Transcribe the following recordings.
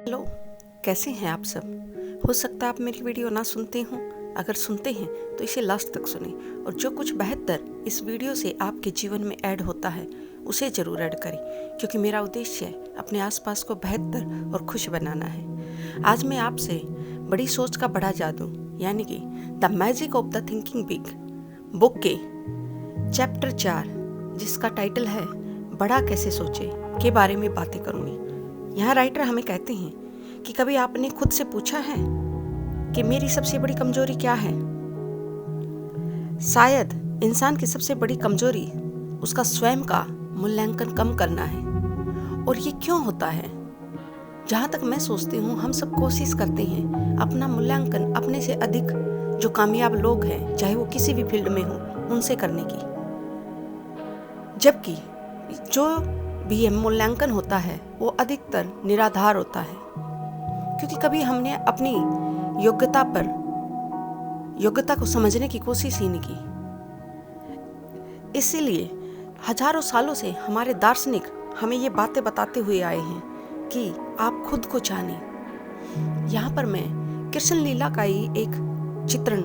Hello, कैसे हैं आप सब। हो सकता है आप मेरी वीडियो ना सुनते हों। अगर सुनते हैं तो इसे लास्ट तक सुनें और जो कुछ बेहतर इस वीडियो से आपके जीवन में ऐड होता है उसे ज़रूर ऐड करें, क्योंकि मेरा उद्देश्य है अपने आसपास को बेहतर और खुश बनाना है। आज मैं आपसे बड़ी सोच का बड़ा जादू यानी कि the magic of the thinking big book के चैप्टर 4, जिसका टाइटल है बड़ा कैसे सोचे, के बारे में बातें करूँगी। यहाँ राइटर हमें कहते हैं कि कभी आपने खुद से पूछा है कि मेरी सबसे बड़ी कमजोरी क्या है। शायद इंसान की सबसे बड़ी कमजोरी उसका स्वयं का मूल्यांकन कम करना है। और ये क्यों होता है? जहाँ तक मैं सोचती हूँ, हम सब कोशिश करते हैं अपना मूल्यांकन अपने से अधिक जो कामयाब लोग हैं, चाहे वो किसी भी फील्ड में हो, उनसे करने की। जबकि जो भी मूल्यांकन होता है वो अधिकतर निराधार होता है, क्योंकि कभी हमने अपनी योग्यता को समझने की कोशिश ही नहीं की। इसीलिए हजारों सालों से हमारे दार्शनिक हमें ये बातें बताते हुए आए हैं कि आप खुद को जानें। यहाँ पर मैं कृष्ण लीला का ही एक चित्रण,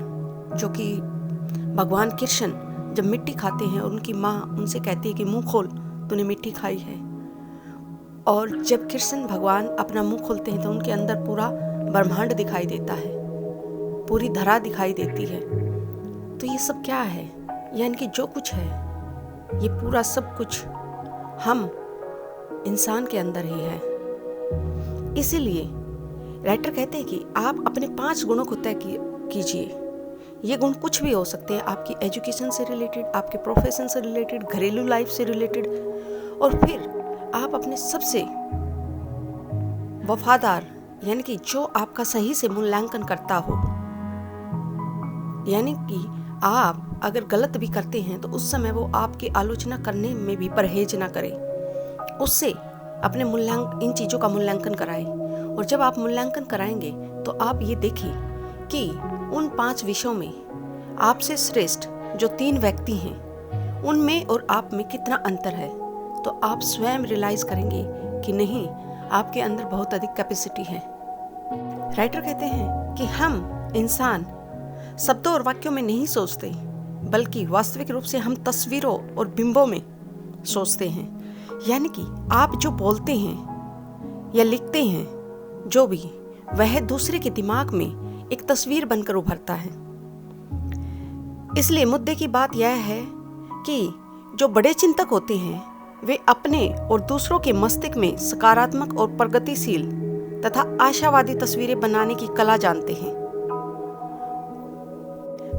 जो कि भगवान कृष्ण जब मिट्टी खाते हैं और उनकी माँ उनसे कहती है कि मुंह खोल, तूने मिट्टी खाई है। और जब कृष्ण भगवान अपना मुंह खोलते हैं तो उनके अंदर पूरा ब्रह्मांड दिखाई देता है, पूरी धरा दिखाई देती है। तो ये सब क्या है? यानी कि जो कुछ है ये पूरा सब कुछ हम इंसान के अंदर ही है। इसीलिए राइटर कहते हैं कि आप अपने 5 गुणों को तय कीजिए। ये गुण कुछ भी हो सकते हैं, आपकी एजुकेशन से रिलेटेड, आपके प्रोफेशन से रिलेटेड, घरेलू लाइफ से रिलेटेड। और फिर आप अपने सबसे वफादार, यानी कि जो आपका सही से मूल्यांकन करता हो, यानी कि आप अगर गलत भी करते हैं तो उस समय वो आपकी आलोचना करने में भी परहेज ना करें, उससे अपने इन चीज़ों का मूल्यांकन कराएं। और जब आप मूल्यांकन कराएंगे तो आप ये देखें कि उन 5 विषयों में आपसे श्रेष्ठ जो 3 व्यक्ति हैं उनमें और आप में कितना अंतर है। तो आप स्वयं रियलाइज करेंगे कि नहीं, आपके अंदर बहुत अधिक कैपेसिटी है। राइटर कहते हैं कि हम इंसान शब्दों और वाक्यों में नहीं सोचते, बल्कि वास्तविक रूप से हम तस्वीरों और बिंबों में सोचते हैं। यानी कि आप जो बोलते हैं या लिखते हैं, जो भी, वह दूसरे के दिमाग में एक तस्वीर बनकर उभरता है। इसलिए मुद्दे की बात यह है कि जो बड़े चिंतक होते हैं वे अपने और दूसरों के मस्तिष्क में सकारात्मक और प्रगतिशील तथा आशावादी तस्वीरें बनाने की कला जानते हैं।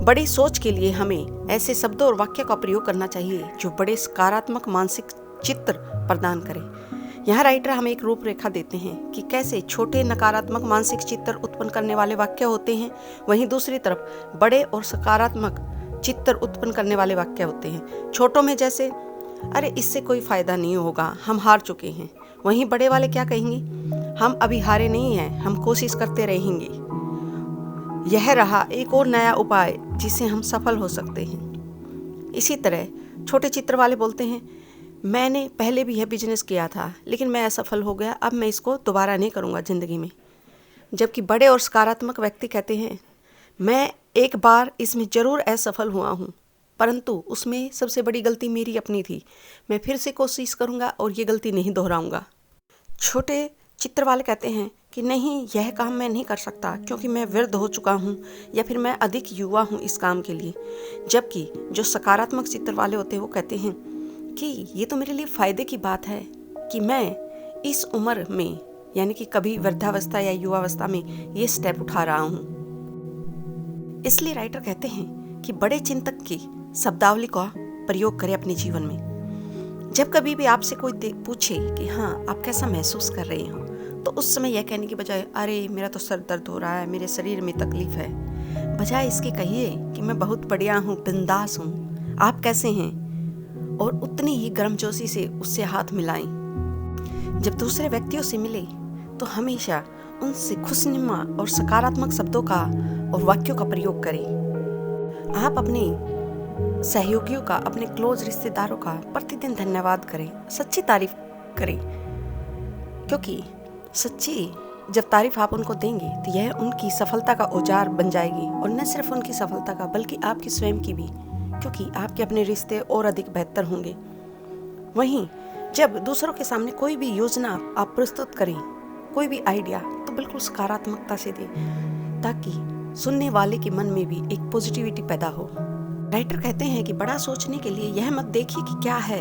बड़ी सोच के लिए हमें ऐसे शब्दों और वाक्य का प्रयोग करना चाहिए जो बड़े सकारात्मक मानसिक चित्र प्रदान करें। यहाँ राइटर हमें एक रूपरेखा देते हैं कि कैसे छोटे नकारात्मक मानसिक चित्र उत्पन्न करने वाले वाक्य होते हैं, वहीं दूसरी तरफ बड़े और सकारात्मक चित्र उत्पन्न करने वाले वाक्य होते हैं। छोटों में जैसे, अरे इससे कोई फायदा नहीं होगा, हम हार चुके हैं। वहीं बड़े वाले क्या कहेंगे? हम अभी हारे नहीं हैं, हम कोशिश करते रहेंगे। यह रहा एक और नया उपाय जिससे हम सफल हो सकते हैं। इसी तरह छोटे चित्र वाले बोलते हैं, मैंने पहले भी यह बिजनेस किया था लेकिन मैं असफल हो गया, अब मैं इसको दोबारा नहीं करूँगा ज़िंदगी में। जबकि बड़े और सकारात्मक व्यक्ति कहते हैं, मैं एक बार इसमें ज़रूर असफल हुआ हूँ, परंतु उसमें सबसे बड़ी गलती मेरी अपनी थी, मैं फिर से कोशिश करूँगा और ये गलती नहीं दोहराऊँगा। छोटे चित्र वाले कहते हैं कि नहीं, यह काम मैं नहीं कर सकता क्योंकि मैं वृद्ध हो चुका हूँ या फिर मैं अधिक युवा हूँ इस काम के लिए। जबकि जो सकारात्मक चित्र वाले होते हैं वो कहते हैं कि ये तो मेरे लिए फ़ायदे की बात है कि मैं इस उम्र में, यानी कि कभी वृद्धावस्था या युवावस्था में, ये स्टेप उठा रहा हूँ। इसलिए राइटर कहते हैं कि बड़े चिंतक की शब्दावली का प्रयोग करें अपने जीवन में। जब कभी भी आपसे कोई पूछे कि हाँ आप कैसा महसूस कर रहे हो, तो उस समय यह कहने की बजाय अरे मेरा तो सर दर्द हो रहा है, मेरे शरीर में तकलीफ है, बजाय इसके कहिए कि मैं बहुत बढ़िया हूँ, बिंदास हूँ, आप कैसे हैं, और उतनी ही गर्मजोशी से उससे हाथ मिलाएं। जब दूसरे व्यक्तियों से मिले तो हमेशा उनसे खुशनुमा और सकारात्मक शब्दों का और वाक्यों का प्रयोग करें। आप अपने सहयोगियों का, अपने क्लोज रिश्तेदारों का प्रतिदिन धन्यवाद करें, सच्ची तारीफ करें, क्योंकि सच्ची जब तारीफ आप उनको देंगे तो यह उनकी सफलता का औजार बन जाएगी, और न सिर्फ उनकी सफलता का बल्कि आपकी स्वयं की भी, क्योंकि आपके अपने रिश्ते और अधिक बेहतर होंगे। वहीं जब दूसरों के सामने कोई भी योजना आप प्रस्तुत करें, कोई भी आइडिया, तो बिल्कुल सकारात्मकता से दें ताकि सुनने वाले के मन में भी एक पॉजिटिविटी पैदा हो। राइटर कहते हैं कि बड़ा सोचने के लिए यह मत देखिए कि क्या है,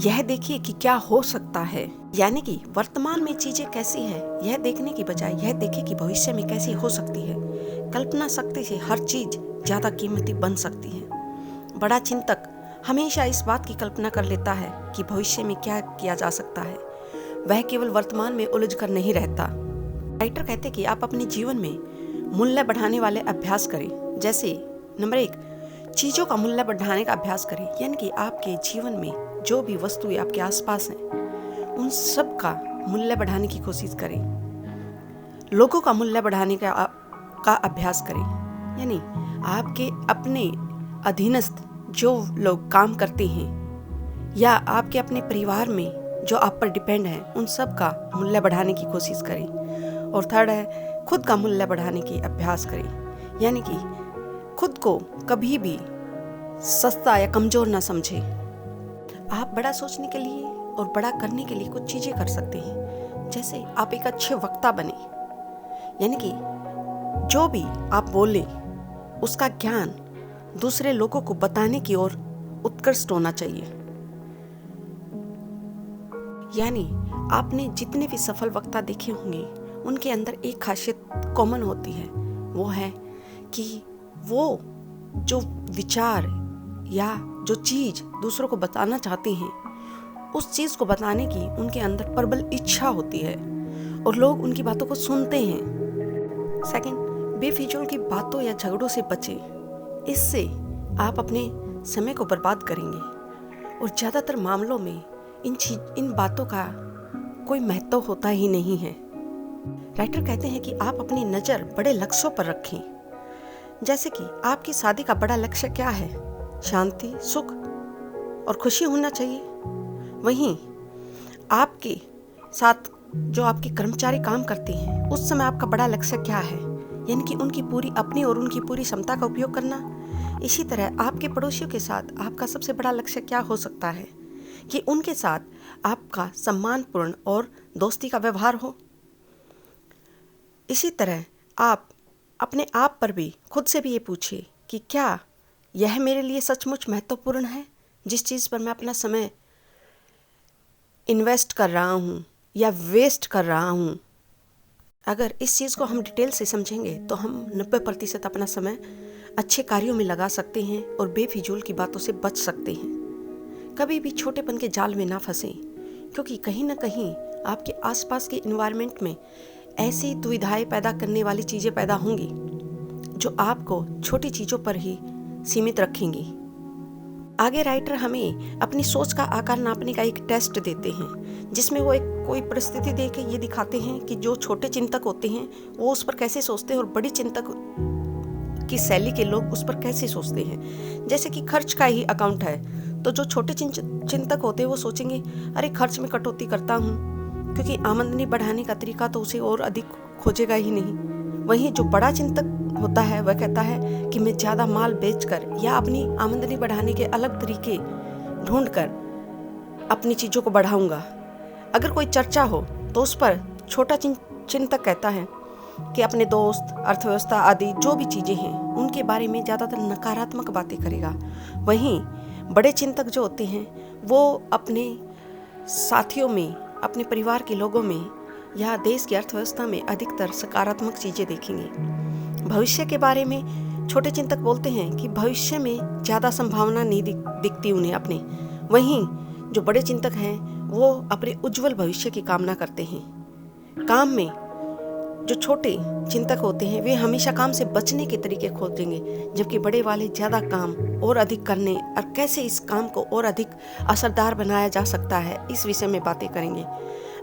यह देखिए कि क्या हो सकता है। यानी कि वर्तमान में चीजें कैसी है यह देखने की बजाय यह देखें कि भविष्य में कैसी हो सकती है। कल्पना शक्ति से हर चीज ज्यादा कीमती बन सकती है। बड़ा चिंतक हमेशा इस बात की कल्पना कर लेता है कि भविष्य में क्या किया जा सकता है, वह केवल वर्तमान में उलझ कर नहीं रहता। राइटर कहते कि आप अपने जीवन में मूल्य बढ़ाने वाले अभ्यास करें। जैसे नंबर 1, चीज़ों का मूल्य बढ़ाने का अभ्यास करें, यानी कि आपके जीवन में जो भी वस्तुएं आपके आसपास हैं उन सब का मूल्य बढ़ाने की कोशिश करें। लोगों का मूल्य बढ़ाने का अभ्यास करें, यानी आपके अपने अधीनस्थ जो लोग काम करते हैं या आपके अपने परिवार में जो आप पर डिपेंड है उन सब का मूल्य बढ़ाने की कोशिश करें। और थर्ड है खुद का मूल्य बढ़ाने की अभ्यास करें, यानी कि खुद को कभी भी सस्ता या कमजोर ना समझें। आप बड़ा सोचने के लिए और बड़ा करने के लिए कुछ चीजें कर सकते हैं। जैसे आप एक अच्छे वक्ता बने, यानी कि जो भी आप बोले उसका ज्ञान दूसरे लोगों को बताने की ओर उत्कृष्ट होना चाहिए। यानी आपने जितने भी सफल वक्ता देखे होंगे उनके अंदर एक खासियत कॉमन होती है, वो है कि वो जो विचार या जो चीज दूसरों को बताना चाहते हैं उस चीज को बताने की उनके अंदर प्रबल इच्छा होती है और लोग उनकी बातों को सुनते हैं। सेकंड, बेफिजूल की बातों या झगड़ों से बचें। इससे आप अपने समय को बर्बाद करेंगे और ज़्यादातर मामलों में इन बातों का कोई महत्व होता ही नहीं है। राइटर कहते हैं कि आप अपनी नज़र बड़े लक्ष्यों पर रखें। जैसे कि आपकी शादी का बड़ा लक्ष्य क्या है? शांति, सुख और खुशी होना चाहिए। वहीं आपके साथ जो आपके कर्मचारी काम करते हैं उस समय आपका बड़ा लक्ष्य क्या है? यानी कि उनकी पूरी अपनी और उनकी पूरी क्षमता का उपयोग करना। इसी तरह आपके पड़ोसियों के साथ आपका सबसे बड़ा लक्ष्य क्या हो सकता है कि उनके साथ आपका सम्मानपूर्ण और दोस्ती का व्यवहार हो। इसी तरह आप अपने आप पर भी खुद से भी ये पूछिए कि क्या यह मेरे लिए सचमुच महत्वपूर्ण है, जिस चीज़ पर मैं अपना समय इन्वेस्ट कर रहा हूँ या वेस्ट कर रहा हूँ। अगर इस चीज़ को हम डिटेल से समझेंगे तो हम 90% अपना समय अच्छे कार्यों में लगा सकते हैं और बेफिजूल की बातों से बच सकते हैं। कभी भी छोटेपन के जाल में ना फंसें, क्योंकि कहीं ना कहीं आपके आसपास के इन्वायरमेंट में ऐसी दुविधाएं पैदा करने वाली चीज़ें पैदा होंगी जो आपको छोटी चीज़ों पर ही सीमित रखेंगी। आगे राइटर हमें अपनी सोच का आकार नापने का एक टेस्ट देते हैं, जिसमें वो कोई परिस्थिति दे के ये दिखाते हैं कि जो छोटे चिंतक होते हैं वो उस पर कैसे सोचते हैं और बड़ी चिंतक की शैली के लोग उस पर कैसे सोचते हैं। जैसे कि खर्च का ही अकाउंट है तो जो छोटे चिंतक होते हैं वो सोचेंगे अरे खर्च में कटौती करता हूँ, क्योंकि आमदनी बढ़ाने का तरीका तो उसे और अधिक खोजेगा ही नहीं। वहीं जो बड़ा चिंतक होता है वह कहता है कि मैं ज़्यादा माल बेचकर या अपनी आमदनी बढ़ाने के अलग तरीके ढूंढकर अपनी चीज़ों को बढ़ाऊंगा। अगर कोई चर्चा हो तो उस पर छोटा चिंतक कहता है कि अपने दोस्त, अर्थव्यवस्था आदि जो भी चीज़ें हैं उनके बारे में ज़्यादातर नकारात्मक बातें करेगा। वहीं बड़े चिंतक जो होते हैं वो अपने साथियों में, अपने परिवार के लोगों में या देश की अर्थव्यवस्था में अधिकतर सकारात्मक चीज़ें देखेंगे। भविष्य के बारे में छोटे चिंतक बोलते हैं कि भविष्य में ज़्यादा संभावना नहीं दिखती उन्हें अपने। वहीं जो बड़े चिंतक हैं वो अपने उज्जवल भविष्य की कामना करते हैं। काम में जो छोटे चिंतक होते हैं वे हमेशा काम से बचने के तरीके खोजेंगे, जबकि बड़े वाले ज़्यादा काम और अधिक करने और कैसे इस काम को और अधिक असरदार बनाया जा सकता है इस विषय में बातें करेंगे।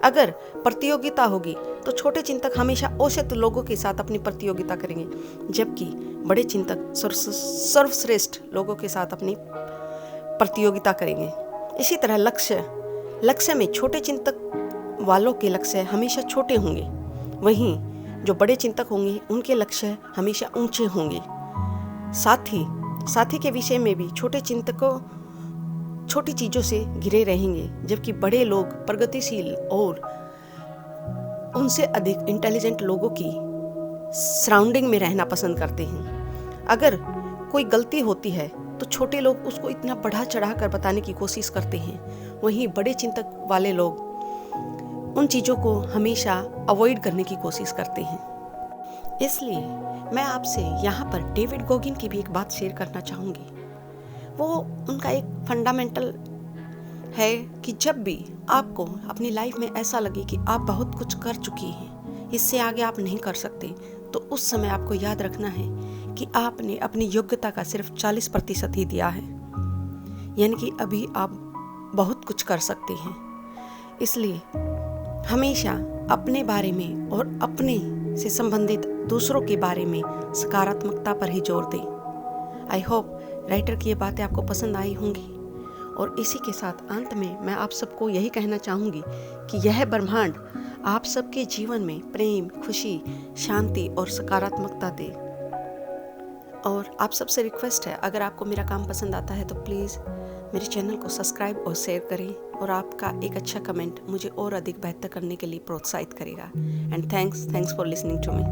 अगर प्रतियोगिता होगी तो छोटे चिंतक हमेशा औसत लोगों के साथ अपनी प्रतियोगिता करेंगे, जबकि बड़े चिंतक सर्वश्रेष्ठ लोगों के साथ अपनी प्रतियोगिता करेंगे। इसी तरह लक्ष्य में छोटे चिंतक वालों के लक्ष्य हमेशा छोटे होंगे, वहीं जो बड़े चिंतक होंगे उनके लक्ष्य हमेशा ऊंचे होंगे। साथी के विषय में भी छोटे चिंतकों छोटी चीज़ों से घिरे रहेंगे, जबकि बड़े लोग प्रगतिशील और उनसे अधिक इंटेलिजेंट लोगों की सराउंडिंग में रहना पसंद करते हैं। अगर कोई गलती होती है तो छोटे लोग उसको इतना बढ़ा चढ़ा कर बताने की कोशिश करते हैं, वहीं बड़े चिंतक वाले लोग उन चीज़ों को हमेशा अवॉइड करने की कोशिश करते हैं। इसलिए मैं आपसे यहाँ पर डेविड गोगिन की भी एक बात शेयर करना चाहूँगी। वो उनका एक फंडामेंटल है कि जब भी आपको अपनी लाइफ में ऐसा लगे कि आप बहुत कुछ कर चुकी हैं, इससे आगे आप नहीं कर सकते, तो उस समय आपको याद रखना है कि आपने अपनी योग्यता का सिर्फ 40% ही दिया है, यानी कि अभी आप बहुत कुछ कर सकते हैं। इसलिए हमेशा अपने बारे में और अपने से संबंधित दूसरों के बारे में सकारात्मकता पर ही जोर दें। आई होप राइटर की ये बातें आपको पसंद आई होंगी, और इसी के साथ अंत में मैं आप सबको यही कहना चाहूँगी कि यह ब्रह्मांड आप सबके जीवन में प्रेम, खुशी, शांति और सकारात्मकता दे। और आप सबसे रिक्वेस्ट है, अगर आपको मेरा काम पसंद आता है तो प्लीज़ मेरे चैनल को सब्सक्राइब और शेयर करें, और आपका एक अच्छा कमेंट मुझे और अधिक बेहतर करने के लिए प्रोत्साहित करेगा। And thanks for listening to me.